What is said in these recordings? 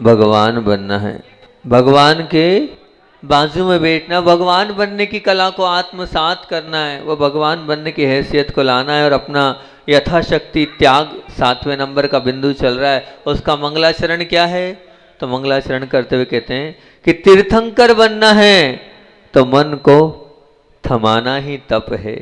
भगवान बनना है, भगवान के बाजू में बैठना, भगवान बनने की कला को आत्मसात करना है, वो भगवान बनने की हैसियत को लाना है और अपना यथाशक्ति त्याग 7वें नंबर का बिंदु चल रहा है। उसका मंगलाचरण क्या है? तो मंगलाचरण करते हुए कहते हैं कि तीर्थंकर बनना है तो मन को थमाना ही तप है,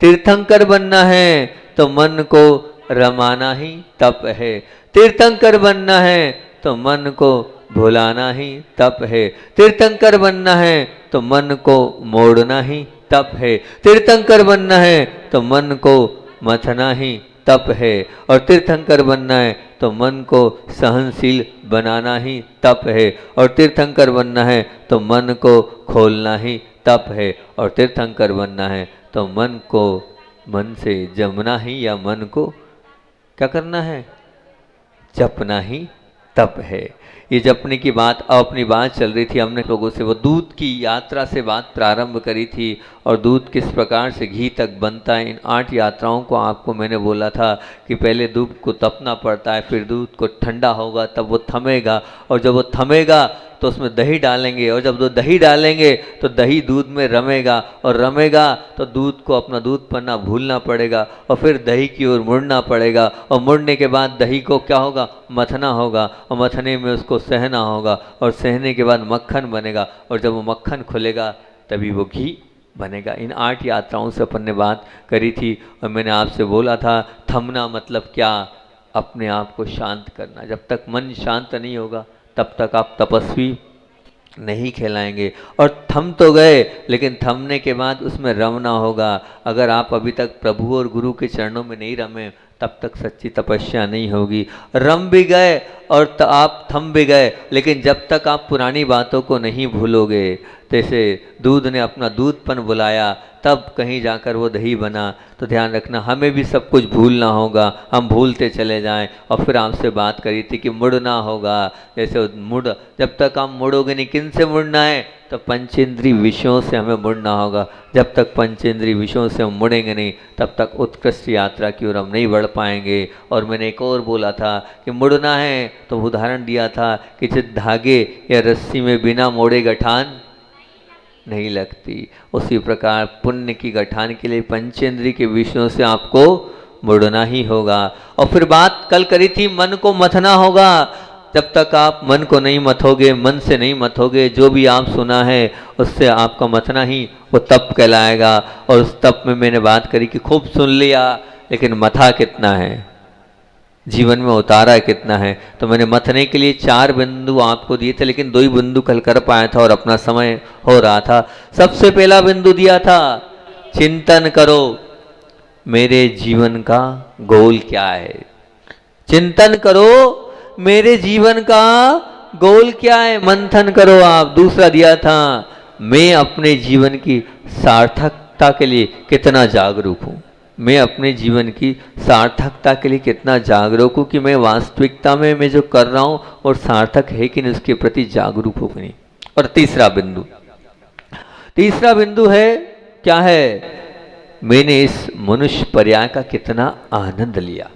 तीर्थंकर बनना है तो मन को रमाना ही तप है, तीर्थंकर बनना है तो मन को भुलाना ही तप है, तीर्थंकर बनना है तो मन को मोड़ना ही तप है, तीर्थंकर बनना है तो मन को मथना ही तप है, और तीर्थंकर बनना है तो मन को सहनशील बनाना ही तप है, और तीर्थंकर बनना है तो मन को खोलना ही तप है, और तीर्थंकर बनना है तो मन को मन से जमना ही या मन को क्या करना है? जपना ही तप है। ये जपने की बात अपनी बात चल रही थी, हमने लोगों से वो दूध की यात्रा से बात प्रारंभ करी थी, और दूध किस प्रकार से घी तक बनता है। इन 8 यात्राओं को आपको मैंने बोला था कि पहले दूध को तपना पड़ता है, फिर दूध को ठंडा होगा तब वो थमेगा, और जब वो थमेगा तो उसमें दही डालेंगे, और जब वो दही डालेंगे तो दही दूध में रमेगा, और रमेगा तो दूध को अपना दूध पन्ना भूलना पड़ेगा, और फिर दही की ओर मुड़ना पड़ेगा, और मुड़ने के बाद दही को क्या होगा? मथना होगा, और मथने में उसको सहना होगा, और सहने के बाद मक्खन बनेगा, और जब वो मक्खन खुलेगा तभी वो घी बनेगा। इन 8 यात्राओं से अपन ने बात करी थी, और मैंने आपसे बोला था थमना मतलब क्या? अपने आप को शांत करना। जब तक मन शांत नहीं होगा तब तक आप तपस्वी नहीं कहलाएंगे। और थम तो गए, लेकिन थमने के बाद उसमें रमना होगा। अगर आप अभी तक प्रभु और गुरु के चरणों में नहीं रमे तब तक सच्ची तपस्या नहीं होगी। रम भी गए और आप थम भी गए, लेकिन जब तक आप पुरानी बातों को नहीं भूलोगे, जैसे दूध ने अपना दूधपन बुलाया तब कहीं जाकर वो दही बना, तो ध्यान रखना हमें भी सब कुछ भूलना होगा। हम भूलते चले जाएं, और फिर आपसे बात करी थी कि मुड़ना होगा। जैसे मुड़, जब तक हम मुड़ोगे नहीं, किन से मुड़ना है? तो पंचेंद्रीय विषयों से हमें मुड़ना होगा। जब तक पंचेंद्रीय विषयों से हम मुड़ेंगे नहीं तब तक उत्कृष्ट यात्रा की ओर हम नहीं बढ़ पाएंगे। और मैंने एक और बोला था कि मुड़ना है तो उदाहरण दिया था कि जिस धागे या रस्सी में बिना मोड़े गठान नहीं लगती, उसी प्रकार पुण्य की गठान के लिए पंचेंद्रिय के विषयों से आपको मुड़ना ही होगा। और फिर बात कल करी थी मन को मथना होगा। जब तक आप मन को नहीं मथोगे, मन से नहीं मथोगे, जो भी आप सुना है उससे आपका मथना ही वो तप कहलाएगा। और उस तप में मैंने बात करी कि खूब सुन लिया, लेकिन मथा कितना है, जीवन में उतारा कितना है। तो मैंने मथने के लिए 4 बिंदु आपको दिए थे, लेकिन 2 ही बिंदु कल कर पाया था और अपना समय हो रहा था। सबसे पहला बिंदु दिया था चिंतन करो मेरे जीवन का गोल क्या है। चिंतन करो मेरे जीवन का गोल क्या है, मंथन करो आप। दूसरा दिया था मैं अपने जीवन की सार्थकता के लिए कितना जागरूक हूं, मैं अपने जीवन की सार्थकता के लिए कितना जागरूक हूँ कि मैं वास्तविकता में मैं जो कर रहा हूँ और सार्थक है कि नहीं, उसके प्रति जागरूक हूँ कि नहीं। और तीसरा बिंदु है क्या है? मैंने इस मनुष्य पर्याय का कितना आनंद लिया।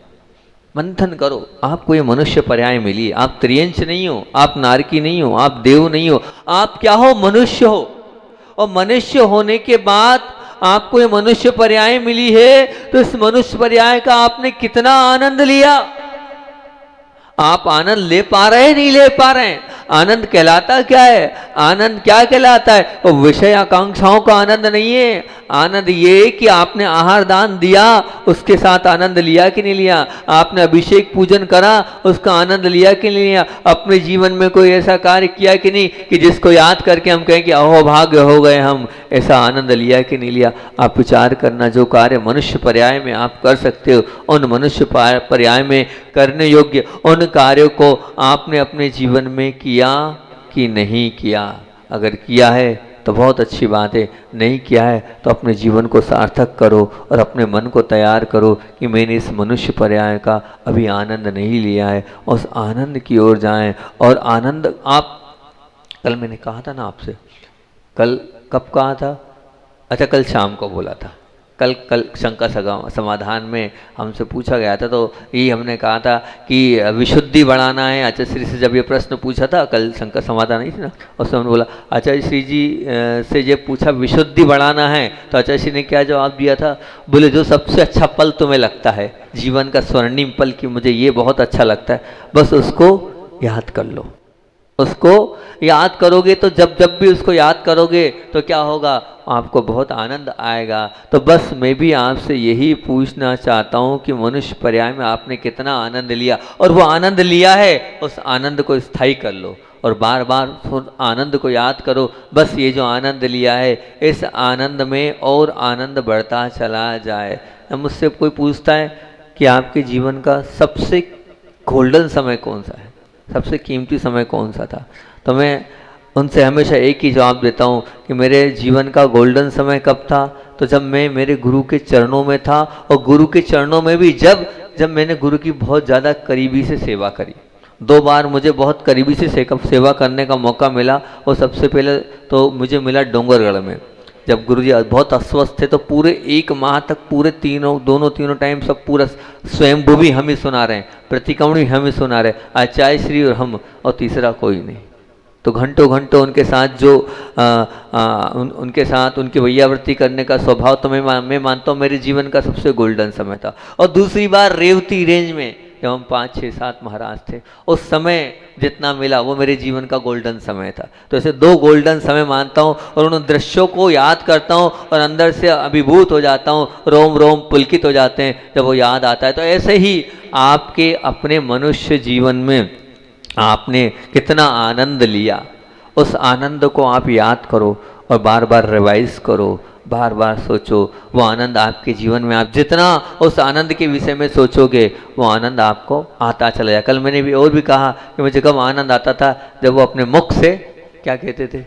मंथन करो, आपको ये मनुष्य पर्याय मिली। आप त्रियंश नहीं हो, आप नारकी नहीं हो, आप देव नहीं हो, आप क्या हो? मनुष्य हो। और मनुष्य होने के बाद आपको ये मनुष्य पर्याय मिली है, तो इस मनुष्य पर्याय का आपने कितना आनंद लिया। आप आनंद ले पा रहे हैं, नहीं ले पा रहे हैं? आनंद कहलाता क्या है? आनंद क्या कहलाता है? वो विषय आकांक्षाओं का आनंद नहीं है। आनंद ये कि आपने आहार दान दिया, उसके साथ आनंद लिया कि नहीं लिया? आपने अभिषेक पूजन करा, उसका आनंद लिया कि नहीं लिया? अपने जीवन में कोई ऐसा कार्य किया कि नहीं कि जिसको याद करके हम कहें कि अहोभाग्य हो गए हम, ऐसा आनंद लिया कि नहीं लिया? आप विचार करना, जो कार्य मनुष्य पर्याय में आप कर सकते हो, उन मनुष्य पर्याय में करने योग्य उन कार्यों को आपने अपने जीवन में किया कि नहीं किया? अगर किया है तो बहुत अच्छी बात है, नहीं किया है तो अपने जीवन को सार्थक करो और अपने मन को तैयार करो कि मैंने इस मनुष्य पर्याय का अभी आनंद नहीं लिया है, उस आनंद की ओर जाएं। और आनंद आप, कल मैंने कहा था ना आपसे, कल कब कहा था? अच्छा, कल शाम को बोला था। कल शंका समाधान में हमसे पूछा गया था, तो यही हमने कहा था कि विशुद्धि बढ़ाना है। आचार्य श्री से जब ये प्रश्न पूछा था, कल शंका समाधान नहीं थी ना, उसमें हमने बोला आचार्य श्री जी से ये पूछा विशुद्धि बढ़ाना है, तो आचार्य श्री ने क्या जवाब दिया था? बोले जो सबसे अच्छा पल तुम्हें लगता है, जीवन का स्वर्णिम पल, कि मुझे ये बहुत अच्छा लगता है, बस उसको याद कर लो। उसको याद करोगे तो जब जब भी उसको याद करोगे तो क्या होगा? आपको बहुत आनंद आएगा। तो बस मैं भी आपसे यही पूछना चाहता हूँ कि मनुष्य पर्याय में आपने कितना आनंद लिया, और वो आनंद लिया है उस आनंद को स्थायी कर लो और बार बार उस आनंद को याद करो। बस ये जो आनंद लिया है इस आनंद में और आनंद बढ़ता चला जाए। मुझसे कोई पूछता है कि आपके जीवन का सबसे गोल्डन समय कौन सा है, सबसे कीमती समय कौन सा था, तो मैं उनसे हमेशा एक ही जवाब देता हूँ कि मेरे जीवन का गोल्डन समय कब था? तो जब मैं मेरे गुरु के चरणों में था, और गुरु के चरणों में भी जब मैंने गुरु की बहुत ज़्यादा करीबी से सेवा करी। 2 बार मुझे बहुत करीबी से सेवा करने का मौका मिला, और सबसे पहले तो मुझे मिला डोंगरगढ़ में। जब गुरुजी बहुत अस्वस्थ थे तो पूरे 1 माह तक पूरे तीनों टाइम सब पूरा स्वयंभू भी हम ही सुना रहे हैं, प्रतिक्रमण भी हम ही सुना रहे, आचार्य श्री और हम, और तीसरा कोई नहीं। तो घंटों घंटों उनके साथ जो उनके साथ उनकी वैयावृत्ति करने का स्वभाव, तो मैं मानता हूँ मेरे जीवन का सबसे गोल्डन समय था। और दूसरी बार रेवती रेंज में जब हम 5, 6, 7 महाराज थे, उस समय जितना मिला वो मेरे जीवन का गोल्डन समय था। तो ऐसे 2 गोल्डन समय मानता हूँ, और उन दृश्यों को याद करता हूँ और अंदर से अभिभूत हो जाता हूँ, रोम रोम पुलकित हो जाते हैं जब वो याद आता है। तो ऐसे ही आपके अपने मनुष्य जीवन में आपने कितना आनंद लिया, उस आनंद को आप याद करो और बार बार रिवाइज करो, बार बार सोचो। वो आनंद आपके जीवन में, आप जितना उस आनंद के विषय में सोचोगे वो आनंद आपको आता चला जाए। कल मैंने भी और भी कहा कि मुझे कब आनंद आता था, जब वो अपने मुख से क्या कहते थे,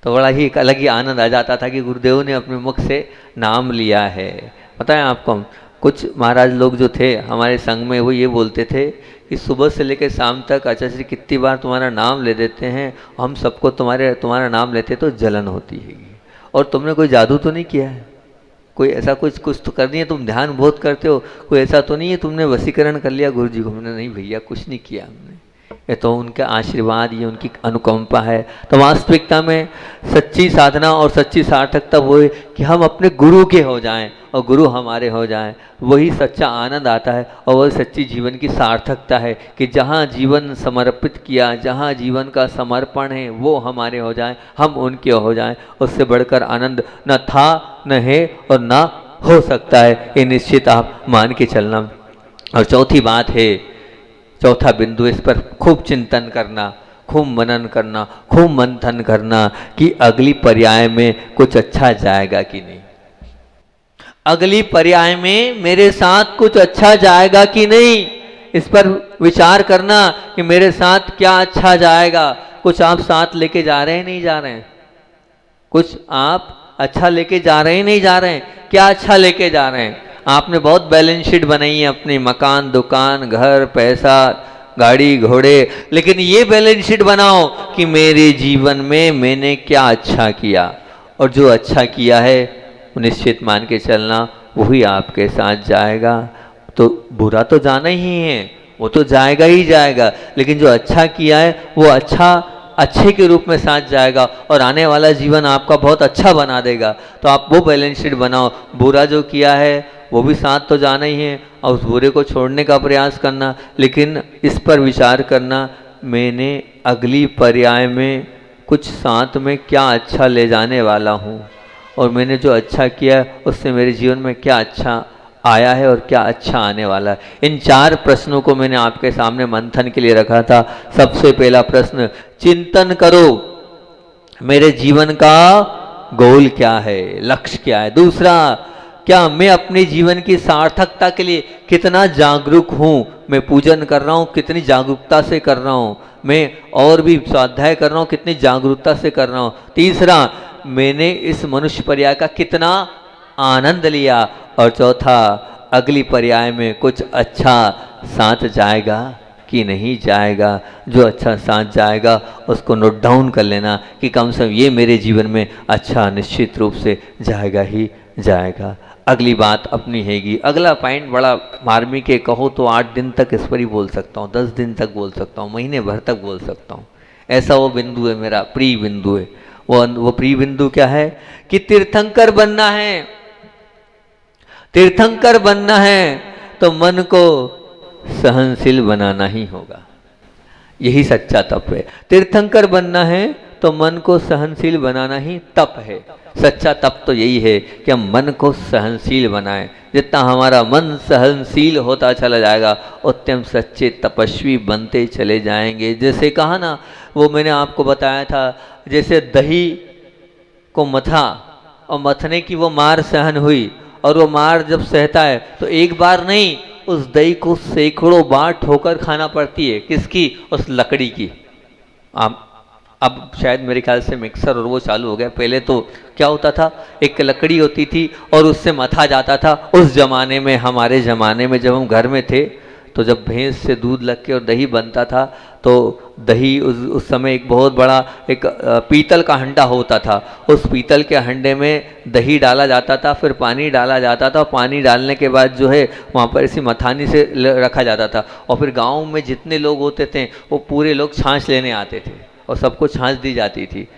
तो बड़ा ही एक अलग ही आनंद आ जाता था कि गुरुदेव ने अपने मुख से नाम लिया है। पता है आपको, कुछ महाराज लोग जो थे हमारे संग में, वो ये बोलते थे कि सुबह से लेकर शाम तक आचार्य श्री कितनी बार तुम्हारा नाम ले देते हैं, हम सबको तुम्हारा नाम लेते तो जलन होती है। और तुमने कोई जादू तो नहीं किया है, कोई ऐसा कुछ तो कर दिया, तुम ध्यान बहुत करते हो, कोई ऐसा तो नहीं है तुमने वशीकरण कर लिया गुरु जी को? मैंने नहीं भैया, कुछ नहीं किया हमने, ये तो उनका आशीर्वाद, ये उनकी अनुकंपा है। तो वास्तविकता में सच्ची साधना और सच्ची सार्थकता वो है कि हम अपने गुरु के हो जाएं और गुरु हमारे हो जाएं, वही सच्चा आनंद आता है और वही सच्ची जीवन की सार्थकता है कि जहाँ जीवन समर्पित किया, जहाँ जीवन का समर्पण है वो हमारे हो जाएं, हम उनके हो जाएं। उससे बढ़कर आनंद न था, न है और न हो सकता है, ये निश्चित आप मान के चलना। और चौथी बात है, चौथा बिंदु, इस पर खूब चिंतन करना, खूब मनन करना, खूब मंथन करना कि अगली पर्याय में कुछ अच्छा जाएगा कि नहीं, अगली पर्याय में मेरे साथ कुछ अच्छा जाएगा कि नहीं, इस पर विचार करना कि मेरे साथ क्या अच्छा जाएगा। कुछ आप साथ लेके जा रहे हैं, नहीं जा रहे हैं? कुछ आप अच्छा लेके जा रहे हैं, नहीं जा रहे हैं? क्या अच्छा लेके जा रहे हैं? आपने बहुत बैलेंस शीट बनाई है अपनी, मकान, दुकान, घर, पैसा, गाड़ी, घोड़े, लेकिन ये बैलेंस शीट बनाओ कि मेरे जीवन में मैंने क्या अच्छा किया, और जो अच्छा किया है निश्चित मान के चलना वही आपके साथ जाएगा। तो बुरा तो जाना ही है, वो तो जाएगा ही जाएगा, लेकिन जो अच्छा किया है वो अच्छे के रूप में साथ जाएगा और आने वाला जीवन आपका बहुत अच्छा बना देगा। तो आप वो बैलेंस शीट बनाओ, बुरा जो किया है वो भी साथ तो जाना ही है और उस बुरे को छोड़ने का प्रयास करना, लेकिन इस पर विचार करना मैंने अगली पर्याय में कुछ साथ में क्या अच्छा ले जाने वाला हूँ, और मैंने जो अच्छा किया है उससे मेरे जीवन में क्या अच्छा आया है और क्या अच्छा आने वाला है। इन 4 प्रश्नों को मैंने आपके सामने मंथन के लिए रखा था। सबसे पहला प्रश्न, चिंतन करो मेरे जीवन का गोल क्या है, लक्ष्य क्या है। दूसरा, क्या मैं अपने जीवन की सार्थकता के लिए कितना जागरूक हूँ, मैं पूजन कर रहा हूँ कितनी जागरूकता से कर रहा हूँ, मैं और भी स्वाध्याय कर रहा हूँ कितनी जागरूकता से कर रहा हूँ। तीसरा, मैंने इस मनुष्य पर्याय का कितना आनंद लिया, और चौथा, अगली पर्याय में कुछ अच्छा साथ जाएगा कि नहीं जाएगा। जो अच्छा साथ जाएगा उसको नोट डाउन कर लेना कि कम से कम ये मेरे जीवन में अच्छा निश्चित रूप से जाएगा ही जाएगा। अगली बात अपनी हैगी, अगला पॉइंट बड़ा मार्मिक है, कहो तो 8 दिन तक इस पर ही बोल सकता हूँ, 10 दिन तक बोल सकता हूँ, महीने भर तक बोल सकता हूँ। ऐसा वो बिंदु है, मेरा प्रिय बिंदु है। वो प्रिय बिंदु क्या है कि तीर्थंकर बनना है। तीर्थंकर बनना है तो मन को सहनशील बनाना ही होगा, यही सच्चा तप है। तीर्थंकर बनना है तो मन को सहनशील बनाना ही तप है। सच्चा तप तो यही है कि हम मन को सहनशील बनाएं। जितना हमारा मन सहनशील होता चला जाएगा उतने हम सच्चे तपस्वी बनते चले जाएंगे। जैसे कहा ना, वो मैंने आपको बताया था, जैसे दही को मथा और मथने की वो मार सहन हुई, और वो मार जब सहता है तो एक बार नहीं, उस दही को सैकड़ों बार ठोकर खाना पड़ती है। किसकी? उस लकड़ी की। अब शायद मेरे ख्याल से मिक्सर और वो चालू हो गया। पहले तो क्या होता था, एक लकड़ी होती थी और उससे मथा जाता था। उस जमाने में, हमारे ज़माने में जब हम घर में थे, तो जब भैंस से दूध लग के और दही बनता था, तो दही उस समय एक बहुत बड़ा एक पीतल का हंडा होता था। उस पीतल के हंडे में दही डाला जाता था, फिर पानी डाला जाता था। पानी डालने के बाद जो है वहाँ पर ऐसी मथानी से रखा जाता था, और फिर गाँव में जितने लोग होते थे वो पूरे लोग छाछ लेने आते थे और सबको छाछ दी जाती थी।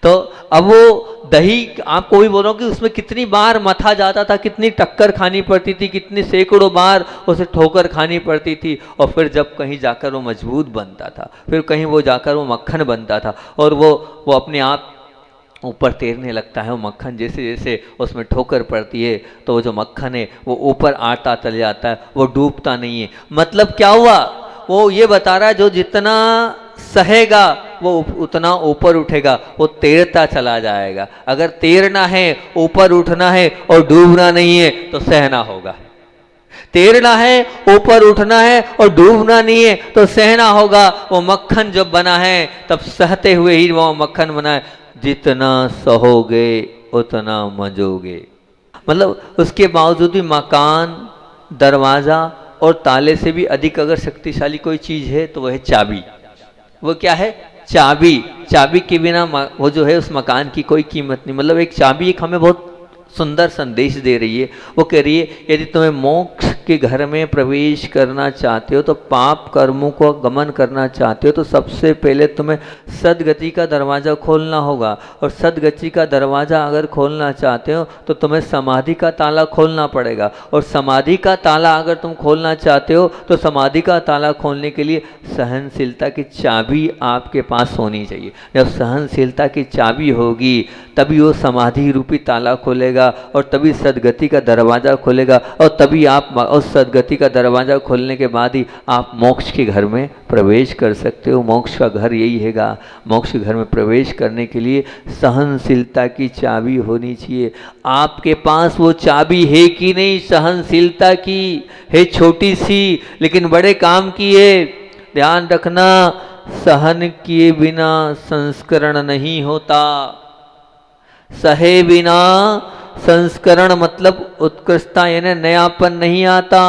तो अब वो दही, आपको भी बोल रहा हूँ कि उसमें कितनी बार मथा जाता था, कितनी टक्कर खानी पड़ती थी, कितनी सैकड़ों बार उसे ठोकर खानी पड़ती थी, और फिर जब कहीं जाकर वो मजबूत बनता था, फिर कहीं वो जाकर वो मक्खन बनता था, और वो अपने आप ऊपर तैरने लगता है। वो मक्खन जैसे जैसे उसमें ठोकर पड़ती है तो वो जो मक्खन है वो ऊपर आता चल जाता है, वो डूबता नहीं है। मतलब क्या हुआ, वो ये बता रहा है जो जितना सहेगा वो उतना ऊपर उठेगा, वो तैरता चला जाएगा। अगर तैरना है, ऊपर उठना है और डूबना नहीं है तो सहना होगा। तैरना है, ऊपर उठना है और डूबना नहीं है तो सहना होगा। वो मक्खन जब बना है तब सहते हुए ही वो मक्खन बना है। जितना सहोगे उतना मजोगे। मतलब उसके बावजूद भी मकान, दरवाज़ा और ताले से भी अधिक अगर शक्तिशाली कोई चीज़ है तो वह है चाबी। वो क्या है? चाबी। चाबी के बिना वो जो है उस मकान की कोई कीमत नहीं। मतलब एक चाबी एक हमें बहुत सुंदर संदेश दे रही है। वो कह रही है यदि तुम्हें मोक्ष के घर में प्रवेश करना चाहते हो, तो पाप कर्मों को गमन करना चाहते हो, तो सबसे पहले तुम्हें सदगति का दरवाज़ा खोलना होगा। और सदगति का दरवाज़ा अगर खोलना चाहते हो तो तुम्हें समाधि का ताला खोलना पड़ेगा। और समाधि का ताला अगर तुम खोलना चाहते हो तो समाधि का ताला खोलने के लिए सहनशीलता की चाबी आपके पास होनी चाहिए। जब सहनशीलता की चाबी होगी तभी वो समाधि रूपी ताला खोलेगा, और तभी सदगति का दरवाज़ा खोलेगा, और तभी आप उस सदगति का दरवाज़ा खोलने के बाद ही आप मोक्ष के घर में प्रवेश कर सकते हो। मोक्ष का घर यही हैगा। मोक्ष के घर में प्रवेश करने के लिए सहनशीलता की चाबी होनी चाहिए। आपके पास वो चाबी है कि नहीं? सहनशीलता की है, छोटी सी लेकिन बड़े काम की है। ध्यान रखना, सहन किए बिना संस्करण नहीं होता। सहे बिना संस्करण मतलब उत्कृष्टता यानी नयापन नहीं आता।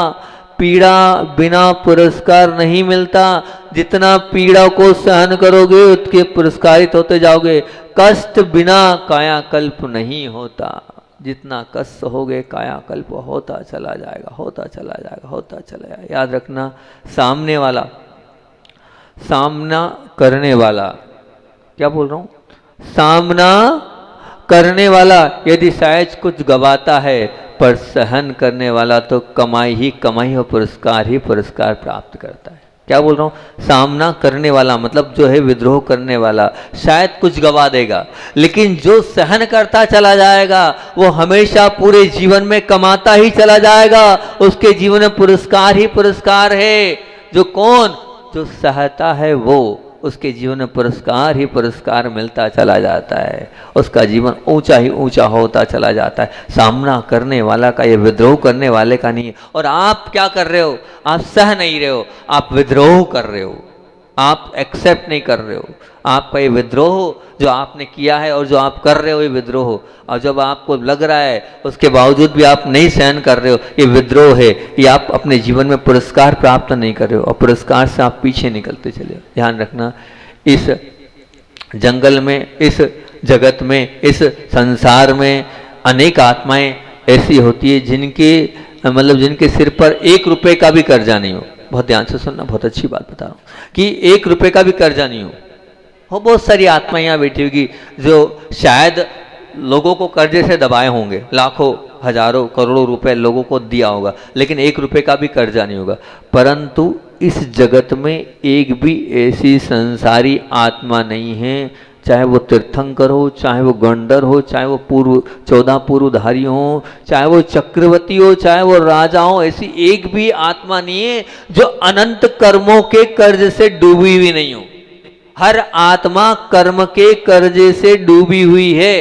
पीड़ा बिना पुरस्कार नहीं मिलता। जितना पीड़ा को सहन करोगे उतने पुरस्कारित होते जाओगे। कष्ट बिना कायाकल्प नहीं होता। जितना कष्ट होगे कायाकल्प होता चला जाएगा, होता चला जाएगा, होता चला जाएगा। याद रखना, सामने वाला, सामना करने वाला, क्या बोल रहा हूँ, सामना करने वाला यदि शायद कुछ गवाता है, पर सहन करने वाला तो कमाई ही कमाई और पुरस्कार ही पुरस्कार प्राप्त करता है। क्या बोल रहा हूँ? सामना करने वाला मतलब जो है विद्रोह करने वाला शायद कुछ गवा देगा, लेकिन जो सहन करता चला जाएगा वो हमेशा पूरे जीवन में कमाता ही चला जाएगा। उसके जीवन में पुरस्कार ही पुरस्कार है। जो कौन? जो सहता है वो, उसके जीवन में पुरस्कार ही पुरस्कार मिलता चला जाता है। उसका जीवन ऊंचा ही ऊंचा होता चला जाता है। सामना करने वाला का, ये विद्रोह करने वाले का नहीं है। और आप क्या कर रहे हो? आप सह नहीं रहे हो, आप विद्रोह कर रहे हो। आप एक्सेप्ट नहीं कर रहे हो। आपका ये विद्रोह जो आपने किया है और जो आप कर रहे हो ये विद्रोह, और जब आपको लग रहा है उसके बावजूद भी आप नहीं सहन कर रहे हो, ये विद्रोह है। ये आप अपने जीवन में पुरस्कार प्राप्त नहीं कर रहे हो और पुरस्कार से आप पीछे निकलते चले हो। ध्यान रखना, इस जंगल में, इस जगत में, इस संसार में अनेक आत्माएं ऐसी होती है जिनके मतलब जिनके सिर पर 1 रुपए का भी कर्जा नहीं हो। बहुत ध्यान से सुनना, बहुत अच्छी बात बता रहा हूँ कि 1 रुपए का भी कर्जा नहीं हो बहुत सारी आत्माएं यहाँ बैठी होगी जो शायद लोगों को कर्जे से दबाए होंगे, लाखों हजारों करोड़ों रुपए लोगों को दिया होगा, लेकिन 1 रुपए का भी कर्जा नहीं होगा। परंतु इस जगत में एक भी ऐसी संसारी आत्मा नहीं है, चाहे वो तीर्थंकर हो, चाहे वो गंडर हो, चाहे वो 14 पूर्वधारी हो, चाहे वो चक्रवर्ती हो, चाहे वो राजा हो, ऐसी एक भी आत्मा नहीं है जो अनंत कर्मों के कर्ज से डूबी हुई नहीं हो। हर आत्मा कर्म के कर्जे से डूबी हुई है।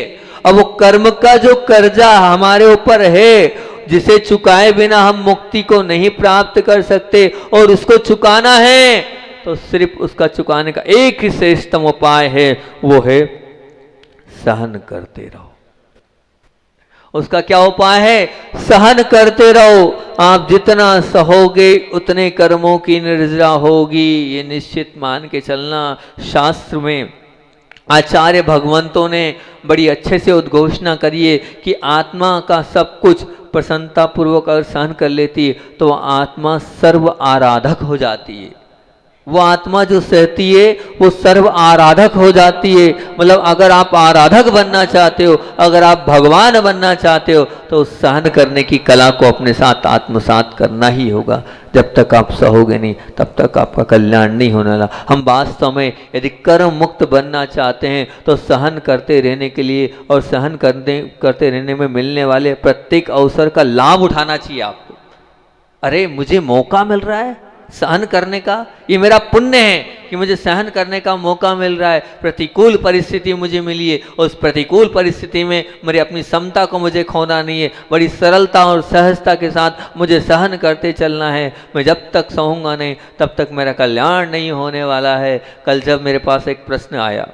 अब वो कर्म का जो कर्जा हमारे ऊपर है, जिसे चुकाए बिना हम मुक्ति को नहीं प्राप्त कर सकते, और उसको चुकाना है तो सिर्फ उसका चुकाने का एक ही श्रेष्ठतम उपाय है, वो है सहन करते रहो। उसका क्या उपाय है? सहन करते रहो। आप जितना सहोगे उतने कर्मों की निर्जरा होगी, ये निश्चित मान के चलना। शास्त्र में आचार्य भगवंतों ने बड़ी अच्छे से उद्घोषणा करी है कि आत्मा का सब कुछ प्रसन्नता पूर्वक अगर सहन कर लेती है तो वह आत्मा सर्व आराधक हो जाती है। वो आत्मा जो सहती है वो सर्व आराधक हो जाती है। मतलब अगर आप आराधक बनना चाहते हो, अगर आप भगवान बनना चाहते हो, तो सहन करने की कला को अपने साथ आत्मसात करना ही होगा। जब तक आप सहोगे नहीं तब तक आपका कल्याण नहीं होने वाला। हम वास्तव में यदि कर्म मुक्त बनना चाहते हैं तो सहन करते रहने के लिए और सहन करते रहने में मिलने वाले प्रत्येक अवसर का लाभ उठाना चाहिए आपको। अरे मुझे मौका मिल रहा है सहन करने का, ये मेरा पुण्य है कि मुझे सहन करने का मौका मिल रहा है। प्रतिकूल परिस्थिति मुझे मिली है, उस प्रतिकूल परिस्थिति में मेरी अपनी समता को मुझे खोना नहीं है। बड़ी सरलता और सहजता के साथ मुझे सहन करते चलना है। मैं जब तक सहूँगा नहीं तब तक मेरा कल्याण नहीं होने वाला है। कल जब मेरे पास एक प्रश्न आया,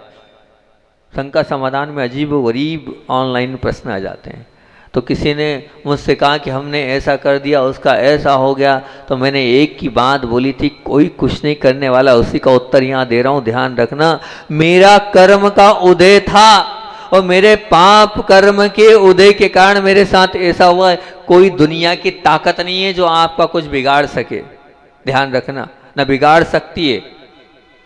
शंका समाधान में अजीब व गरीब ऑनलाइन प्रश्न आ जाते हैं, तो किसी ने मुझसे कहा कि हमने ऐसा कर दिया, उसका ऐसा हो गया। तो मैंने एक की बात बोली थी, कोई कुछ नहीं करने वाला, उसी का उत्तर यहाँ दे रहा हूँ, ध्यान रखना। मेरा कर्म का उदय था और मेरे पाप कर्म के उदय के कारण मेरे साथ ऐसा हुआ है। कोई दुनिया की ताकत नहीं है जो आपका कुछ बिगाड़ सके, ध्यान रखना। न बिगाड़ सकती है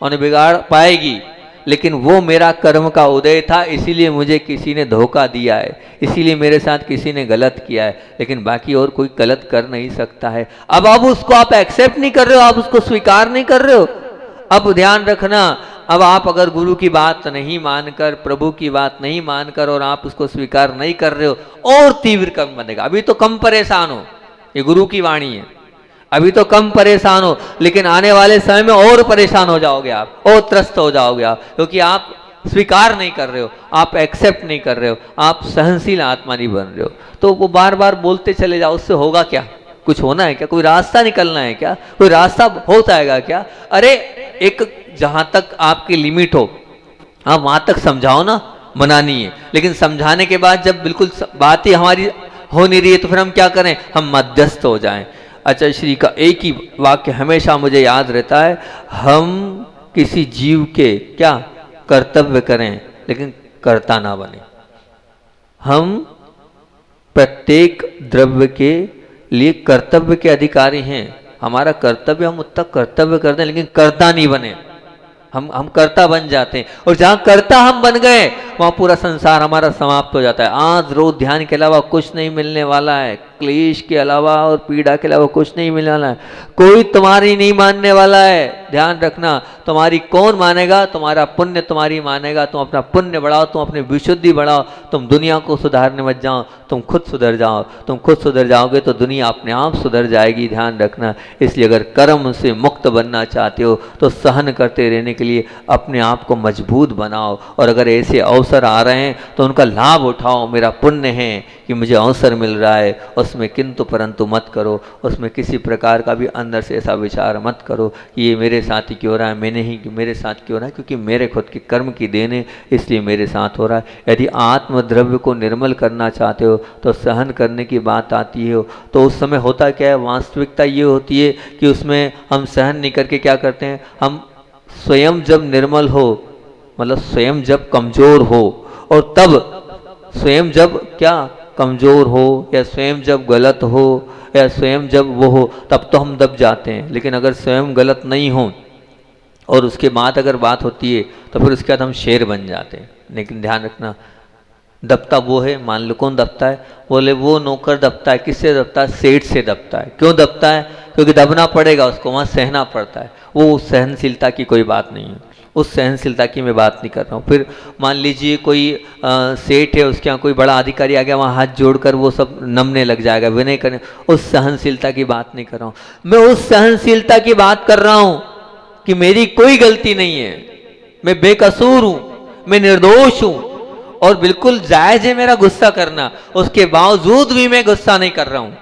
और न बिगाड़ पाएगी, लेकिन वो मेरा कर्म का उदय था, इसीलिए मुझे किसी ने धोखा दिया है, इसीलिए मेरे साथ किसी ने गलत किया है, लेकिन बाकी और कोई गलत कर नहीं सकता है। अब उसको आप एक्सेप्ट नहीं कर रहे हो, आप उसको स्वीकार नहीं कर रहे हो। अब ध्यान रखना, अब आप अगर गुरु की बात नहीं मानकर, प्रभु की बात नहीं मानकर और आप उसको स्वीकार नहीं कर रहे हो, और तीव्र कर्म बनेगा। अभी तो कम परेशान हो, ये गुरु की वाणी है, अभी तो कम परेशान हो, लेकिन आने वाले समय में और परेशान हो जाओगे आप, और त्रस्त हो जाओगे आप, क्योंकि आप स्वीकार नहीं कर रहे हो, आप एक्सेप्ट नहीं कर रहे हो, आप सहनशील आत्मा नहीं बन रहे हो। तो वो बार बार बोलते चले जाओ, उससे होगा क्या? कुछ होना है क्या? कोई रास्ता निकलना है क्या? कोई रास्ता हो जाएगा क्या? अरे एक जहां तक आपकी लिमिट हो आप वहां तक समझाओ ना, मना नहीं है, लेकिन समझाने के बाद जब बिल्कुल बात ही हमारी हो नहीं रही है तो फिर हम क्या करें? हम मध्यस्थ हो जाएं। अच्छा, श्री का एक ही वाक्य हमेशा मुझे याद रहता है, हम किसी जीव के क्या कर्तव्य करें लेकिन कर्ता ना बने। हम प्रत्येक द्रव्य के लिए कर्तव्य के अधिकारी हैं। हमारा कर्तव्य, हम उतना कर्तव्य करते हैं लेकिन कर्ता नहीं बने। हम कर्ता बन जाते हैं, और जहां कर्ता हम बन गए वहां पूरा संसार हमारा समाप्त हो जाता है। आज रोज ध्यान के अलावा कुछ नहीं मिलने वाला है, क्लेश के अलावा और पीड़ा के अलावा कुछ नहीं मिलने वाला है। कोई तुम्हारी नहीं मानने वाला है, ध्यान रखना। तुम्हारी कौन मानेगा? तुम्हारा पुण्य तुम्हारी मानेगा। तुम अपना पुण्य बढ़ाओ, तुम अपनी विशुद्धि बढ़ाओ, तुम दुनिया को सुधारने मत जाओ, तुम खुद सुधर जाओ। तुम खुद सुधर जाओगे तो दुनिया अपने आप सुधर जाएगी, ध्यान रखना। इसलिए अगर कर्म से मुक्त बनना चाहते हो तो सहन करते रहने के लिए अपने आप को मजबूत बनाओ, और अगर ऐसे अवसर आ रहे हैं तो उनका लाभ उठाओ। मेरा पुण्य है कि मुझे अवसर मिल रहा है, उसमें किंतु परंतु मत करो, उसमें किसी प्रकार का भी अंदर से ऐसा विचार मत करो कि ये मेरे साथ ही क्यों रहा है, मैंने ही मेरे साथ क्यों रहा है, क्योंकि मेरे खुद के कर्म की देन है, इसलिए मेरे साथ हो रहा है। यदि आत्मद्रव्य को निर्मल करना चाहते हो तो सहन करने की बात आती है, तो उस समय होता क्या है? वास्तविकता ये होती है कि उसमें हम सहन नहीं करके क्या करते हैं, हम स्वयं जब निर्मल हो, मतलब स्वयं जब कमजोर हो, और तब स्वयं जब क्या कमज़ोर हो या स्वयं जब गलत हो या स्वयं जब वो हो तब तो हम दब जाते हैं, लेकिन अगर स्वयं गलत नहीं हो और उसके बाद अगर बात होती है तो फिर उसके बाद हम शेर बन जाते हैं। लेकिन ध्यान रखना, दबता वो है, मान लो कौन दबता है, बोले वो नौकर दबता है। किससे दबता है? सेठ से दबता है। क्यों दबता है? क्योंकि दबना पड़ेगा उसको, वहाँ सहना पड़ता है। वो सहनशीलता की कोई बात नहीं है, उस सहनशीलता की मैं बात नहीं कर रहा हूँ। फिर मान लीजिए कोई सेठ है, उसके यहाँ कोई बड़ा अधिकारी आ गया, वहाँ हाथ जोड़कर वो सब नमने लग जाएगा, विनय करने, उस सहनशीलता की बात नहीं कर रहा हूँ। मैं उस सहनशीलता की बात कर रहा हूँ कि मेरी कोई गलती नहीं है, मैं बेकसूर हूँ, मैं निर्दोष हूँ और बिल्कुल जायज है मेरा गुस्सा करना, उसके बावजूद भी मैं गुस्सा नहीं कर रहा हूँ।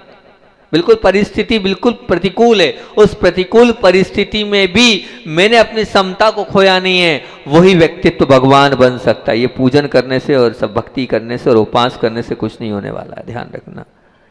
बिल्कुल परिस्थिति बिल्कुल प्रतिकूल है, उस प्रतिकूल परिस्थिति में भी मैंने अपनी समता को खोया नहीं है। वही व्यक्तित्व भगवान बन सकता है। ये पूजन करने से और सब भक्ति करने से और उपास करने से कुछ नहीं होने वाला है, ध्यान रखना।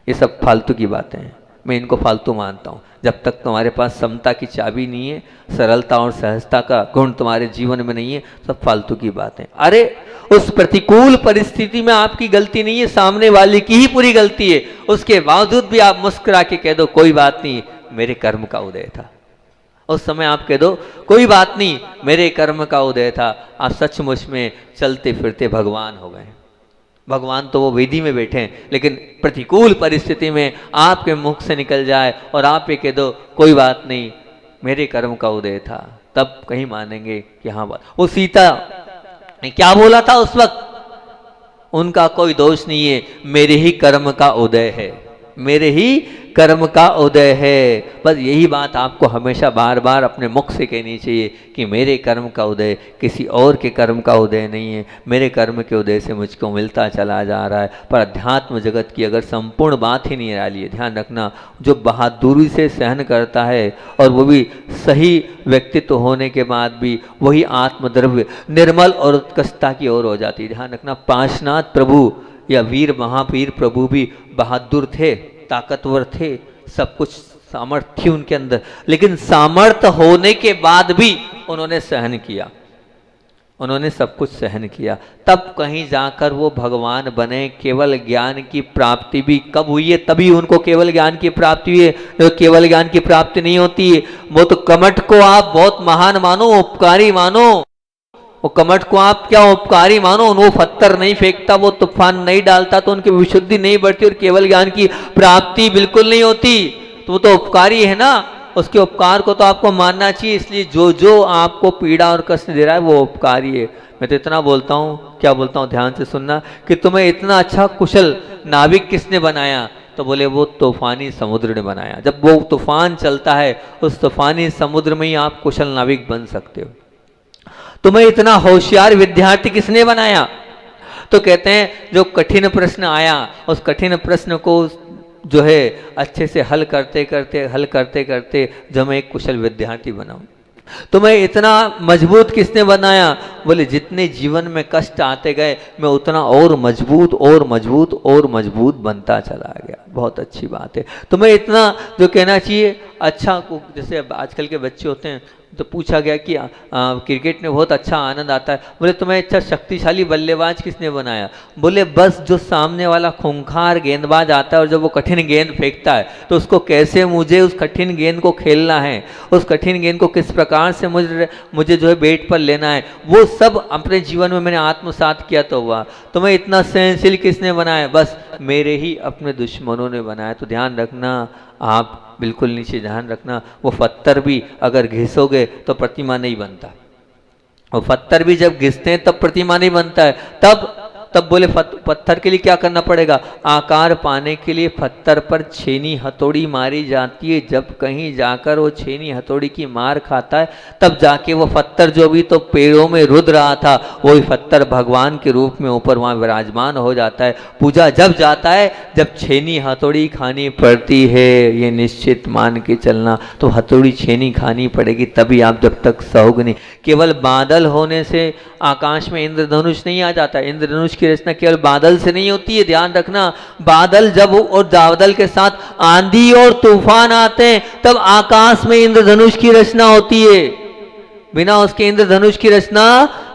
ये सब फालतू की बातें हैं, मैं इनको फालतू मानता हूँ। जब तक तुम्हारे पास समता की चाबी नहीं है, सरलता और सहजता का गुण तुम्हारे जीवन में नहीं है, सब फालतू की बातें। अरे उस प्रतिकूल परिस्थिति में आपकी गलती नहीं है, सामने वाले की ही पूरी गलती है, उसके बावजूद भी आप मुस्कुरा के कह दो कोई बात नहीं, मेरे कर्म का उदय था। उस समय आप कह दो कोई बात नहीं, मेरे कर्म का उदय था। आप सचमुच में चलते फिरते भगवान हो गए। भगवान तो वो वेदी में बैठे हैं, लेकिन प्रतिकूल परिस्थिति में आपके मुख से निकल जाए और आप ये कह दो कोई बात नहीं, मेरे कर्म का उदय था, तब कहीं मानेंगे कि हाँ बात। वो सीता ने क्या बोला था उस वक्त? उनका कोई दोष नहीं है, मेरे ही कर्म का उदय है, मेरे ही कर्म का उदय है। बस यही बात आपको हमेशा बार बार अपने मुख से कहनी चाहिए कि मेरे कर्म का उदय, किसी और के कर्म का उदय नहीं है, मेरे कर्म के उदय से मुझको मिलता चला जा रहा है। पर अध्यात्म जगत की अगर संपूर्ण बात ही निराली है, ध्यान रखना, जो बहादुरी से सहन करता है और वो भी सही व्यक्तित्व होने के बाद भी, वही आत्मद्रव्य निर्मल और उत्कृष्टता की ओर हो जाती है। ध्यान रखना, पार्श्वनाथ प्रभु या वीर महावीर प्रभु भी बहादुर थे, ताकतवर थे, सब कुछ सामर्थ्य थी उनके अंदर, लेकिन सामर्थ्य होने के बाद भी उन्होंने सहन किया, उन्होंने सब कुछ सहन किया, तब कहीं जाकर वो भगवान बने। केवल ज्ञान की प्राप्ति भी कब हुई है? तभी उनको केवल ज्ञान की प्राप्ति हुई है। केवल ज्ञान की प्राप्ति नहीं होती है, वो तो कमठ को आप बहुत महान मानो, उपकारी मानो, वो कमठ को आप क्या उपकारी मानो, वो पत्थर नहीं फेंकता, वो तूफान नहीं डालता तो उनकी विशुद्धि नहीं बढ़ती और केवल ज्ञान की प्राप्ति बिल्कुल नहीं होती, तो वो तो उपकारी है ना, उसके उपकार को तो आपको मानना चाहिए। इसलिए जो जो आपको पीड़ा और कष्ट दे रहा है वो उपकारी है। मैं तो इतना बोलता हूँ, क्या बोलता हूँ ध्यान से सुनना, कि तुम्हें इतना अच्छा कुशल नाविक किसने बनाया? तो बोले वो तूफानी समुद्र ने बनाया। जब वो तूफान चलता है, उस तूफानी समुद्र में ही आप कुशल नाविक बन सकते हो। तुम्हें इतना होशियार विद्यार्थी किसने बनाया? तो कहते हैं जो कठिन प्रश्न आया, उस कठिन प्रश्न को जो है अच्छे से हल करते करते जो मैं एक कुशल विद्यार्थी बनाऊं। तुम्हें इतना मजबूत किसने बनाया? बोले जितने जीवन में कष्ट आते गए, मैं उतना और मजबूत और मजबूत और मजबूत बनता चला गया। बहुत अच्छी बात है। तुम्हें इतना जो कहना चाहिए अच्छा, जैसे आजकल के बच्चे होते हैं तो पूछा गया कि क्रिकेट में बहुत अच्छा आनंद आता है, बोले तुम्हें अच्छा शक्तिशाली बल्लेबाज किसने बनाया? बोले बस जो सामने वाला खूंखार गेंदबाज आता है और जब वो कठिन गेंद फेंकता है तो उसको कैसे मुझे उस कठिन गेंद को खेलना है, उस कठिन गेंद को किस प्रकार से मुझे जो है बैट पर लेना है, वो सब अपने जीवन में मैंने आत्मसात किया तो हुआ। तुम्हें इतना सहनशील किसने बनाया? बस मेरे ही अपने दुश्मनों ने बनाया। तो ध्यान रखना, आप बिल्कुल नीचे ध्यान रखना, वो पत्थर भी अगर घिसोगे तो प्रतिमा नहीं बनता, वो पत्थर भी जब घिसते हैं तब प्रतिमा नहीं बनता है। तब बोले पत्थर के लिए क्या करना पड़ेगा? आकार पाने के लिए पत्थर पर छेनी हथौड़ी मारी जाती है। जब कहीं जाकर वो छेनी हथौड़ी की मार खाता है, तब जाके वो पत्थर जो भी तो पेड़ों में रुद रहा था, वही पत्थर भगवान के रूप में ऊपर वहाँ विराजमान हो जाता है। पूजा जब जाता है जब छेनी हथौड़ी खानी पड़ती है, ये निश्चित मान के चलना। तो हथौड़ी छेनी खानी पड़ेगी, तभी आप जब तक सहोगे नहीं। केवल बादल होने से आकाश में इंद्रधनुष नहीं आ जाता। इंद्रधनुष की रचना केवल बादल से नहीं होती है, ध्यान रखना। बादल जब और बादल के साथ आंधी और तूफान आते हैं तब आकाश में इंद्रधनुष की रचना होती है, बिना उसके इंद्रधनुष की रचना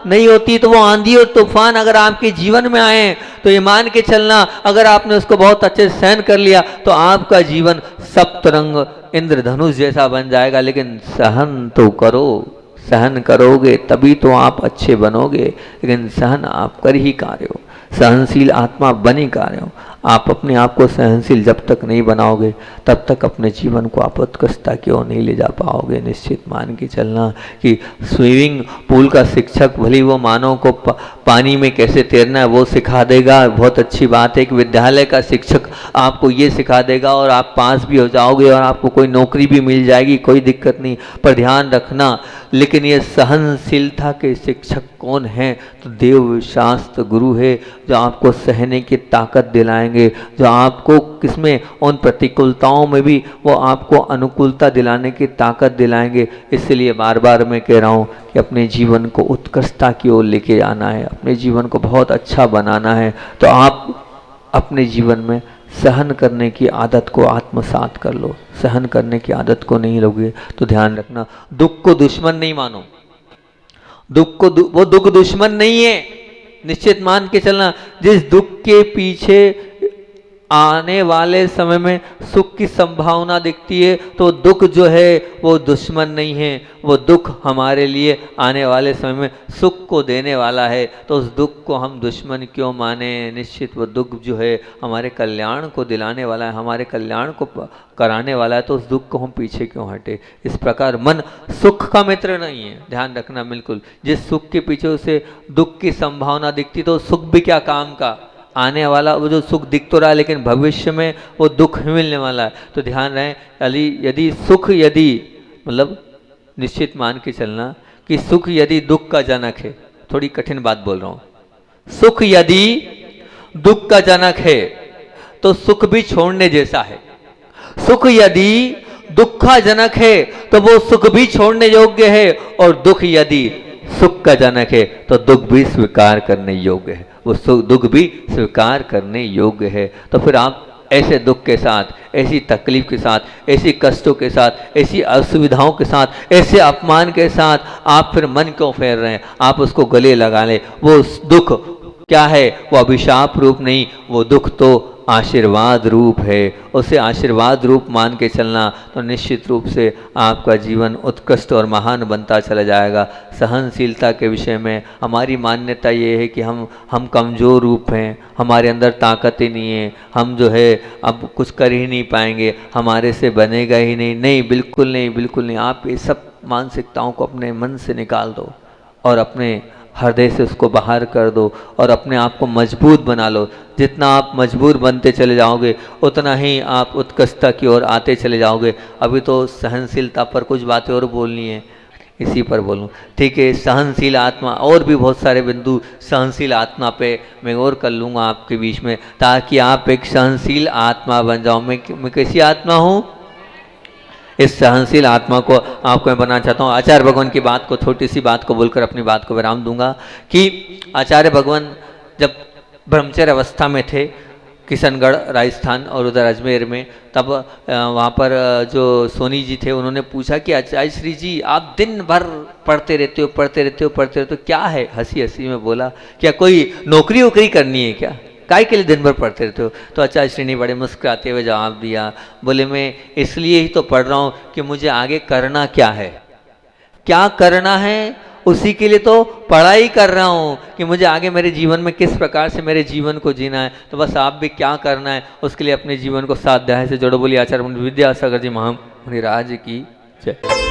नहीं होती तो वो आंधी और तूफान अगर आपके जीवन में आए तो ये मान के चलना, अगर आपने उसको बहुत अच्छे से सहन कर लिया तो आपका जीवन सप्तरंग इंद्रधनुष जैसा बन जाएगा। लेकिन सहन तो करो, सहन करोगे तभी तो आप अच्छे बनोगे। लेकिन सहन आप कर ही का रहे हो, सहनशील आत्मा बन ही का रहे हो। आप अपने आप को सहनशील जब तक नहीं बनाओगे तब तक अपने जीवन को आप उत्कृष्टता की ओर नहीं ले जा पाओगे। निश्चित मान के चलना कि स्विमिंग पूल का शिक्षक भले वो मानव को पानी में कैसे तैरना है वो सिखा देगा, बहुत अच्छी बात है। एक विद्यालय का शिक्षक आपको ये सिखा देगा और आप पास भी हो जाओगे और आपको कोई नौकरी भी मिल जाएगी, कोई दिक्कत नहीं। पर ध्यान रखना, लेकिन ये सहनशीलता के शिक्षक कौन हैं? तो देव शास्त्र गुरु है, जो आपको सहने की ताकत दिलाएंगे, जो आपको किसमें, उन प्रतिकूलताओं में भी वो आपको अनुकूलता दिलाने की ताकत दिलाएंगे। इसलिए बार बार मैं कह रहा हूँ कि अपने जीवन को उत्कृष्टता की ओर लेके आना है, अपने जीवन को बहुत अच्छा बनाना है, तो आप अपने जीवन में सहन करने की आदत को आत्मसात कर लो। सहन करने की आदत को नहीं लोगे तो ध्यान रखना, दुख को दुश्मन नहीं मानो। दुख को वो दुख दुश्मन नहीं है। निश्चित मान के चलना, जिस दुख के पीछे आने वाले समय में सुख की संभावना दिखती है तो दुख जो है वो दुश्मन नहीं है, वो दुख हमारे लिए आने वाले समय में सुख को देने वाला है। तो उस दुख को हम दुश्मन क्यों माने? निश्चित वो दुख जो है हमारे कल्याण को दिलाने वाला है, हमारे कल्याण को कराने वाला है, तो उस दुख को हम पीछे क्यों हटे? इस प्रकार मन सुख का मित्र नहीं है, ध्यान रखना बिल्कुल। जिस सुख के पीछे उसे दुख की संभावना दिखती तो सुख भी क्या काम का, आने वाला वो जो सुख दिख तो रहा है लेकिन भविष्य में वो दुख मिलने वाला है। तो ध्यान रहे, यदि सुख यदि मतलब निश्चित मान के चलना कि सुख यदि दुख का जनक है, थोड़ी कठिन बात बोल रहा हूँ, सुख यदि दुख का जनक है तो सुख भी छोड़ने जैसा है। सुख यदि दुख का जनक है तो वो सुख भी छोड़ने योग्य है, और दुख यदि सुख का जनक है तो दुख भी स्वीकार करने योग्य है, वो दुख भी स्वीकार करने योग्य है। तो फिर आप ऐसे दुख के साथ, ऐसी तकलीफ के साथ, ऐसी कष्टों के साथ, ऐसी असुविधाओं के साथ, ऐसे अपमान के साथ आप फिर मन क्यों फेर रहे हैं? आप उसको गले लगा लें। वो दुख क्या है? वो अभिशाप रूप नहीं, वो दुख तो आशीर्वाद रूप है। उसे आशीर्वाद रूप मान के चलना तो निश्चित रूप से आपका जीवन उत्कृष्ट और महान बनता चला जाएगा। सहनशीलता के विषय में हमारी मान्यता ये है कि हम कमज़ोर रूप हैं, हमारे अंदर ताकत ही नहीं है, हम जो है अब कुछ कर ही नहीं पाएंगे, हमारे से बनेगा ही नहीं। नहीं, बिल्कुल नहीं, बिल्कुल नहीं। आप ये सब मानसिकताओं को अपने मन से निकाल दो और अपने हृदय से उसको बाहर कर दो और अपने आप को मजबूत बना लो। जितना आप मजबूत बनते चले जाओगे उतना ही आप उत्कृष्टता की ओर आते चले जाओगे। अभी तो सहनशीलता पर कुछ बातें और बोलनी है, इसी पर बोलूँ, ठीक है? सहनशील आत्मा, और भी बहुत सारे बिंदु सहनशील आत्मा पे मैं और कर लूँगा आपके बीच में, ताकि आप एक सहनशील आत्मा बन जाओ। मैं कैसी आत्मा हूँ? इस सहनशील आत्मा को आपको मैं बनाना चाहता हूँ। आचार्य भगवान की बात को, छोटी सी बात को बोलकर अपनी बात को विराम दूंगा कि आचार्य भगवान जब ब्रह्मचर्य अवस्था में थे किशनगढ़ राजस्थान और उधर अजमेर में, तब वहाँ पर जो सोनी जी थे उन्होंने पूछा कि आचार्य श्री जी आप दिन भर पढ़ते रहते हो, पढ़ते रहते हो, पढ़ते रहते हो, क्या है? हंसी हंसी में बोला, क्या कोई नौकरी वोकरी करनी है क्या? काय के लिए दिन भर पढ़ते रहते हो? तो आचार्य श्री ने बड़े मुस्कुराते हुए जवाब दिया, बोले मैं इसलिए ही तो पढ़ रहा हूँ कि मुझे आगे करना क्या है, क्या करना है, उसी के लिए तो पढ़ाई कर रहा हूँ कि मुझे आगे मेरे जीवन में किस प्रकार से मेरे जीवन को जीना है। तो बस आप भी क्या करना है उसके लिए अपने जीवन को 7 अध्याय से जोड़ो। बोलिए आचार्य विद्यासागर जी महामुनि राज की जय।